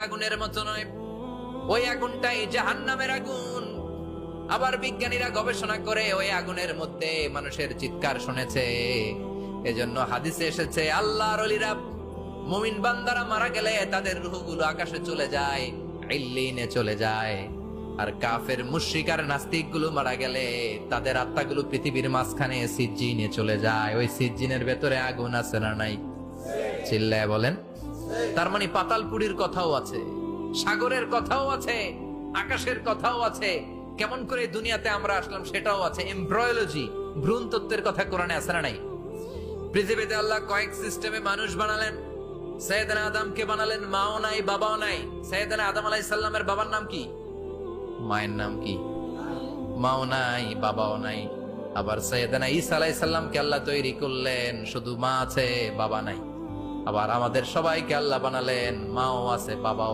আগুনের মতো নয়, ওই আগুনটাই জাহান্নামের আগুন। আবার বিজ্ঞানীরা গবেষণা করে ওই আগুনের মধ্যে মানুষের চিৎকার শুনেছে। এজন্য হাদিসে এসেছে আল্লাহর ওলিরা, মুমিন বান্দারা মারা গেলে তাদের রূহগুলো আকাশে চলে যায়, ইল্লিনে চলে যায়। আর কাফের মুশরিক আর নাস্তিক গুলো মারা গেলে তাদের আত্মাগুলো পৃথিবীর মাঝখানে সিজ্জিনে চলে যায়। ওই সিজ্জিনের ভেতরে আগুন আছে না নাই? চিল্লায় বলেন। তার মানে পাতালপুরীর কথাও আছে, সাগরের কথাও আছে, আকাশের কথাও আছে। কেমন করে দুনিয়াতে আমরা আসলাম সেটাও আছে। এমব্রয়োলজি, ভ্রূণ তত্ত্বের কথা কোরআনে আছে না নাই? পৃথিবীতে আল্লাহ কয়েক সিস্টেমে মানুষ বানালেন। সৈয়দনা আদমকে বানালেন, মাও নাই বাবাও নাই। সৈয়দনা আদম আলাইহিস সালামের বাবার নাম কি? মায়ের নাম কি? মাও নাই বাবাও নাই। আবার সৈয়দনা ঈসা আলাইহিস সালামকে আল্লাহ তৈরি করলেন, শুধু মা আছে বাবা নাই। আবার আমাদের সবাইকে আল্লাহ বানালেন, মাও আছে বাবাও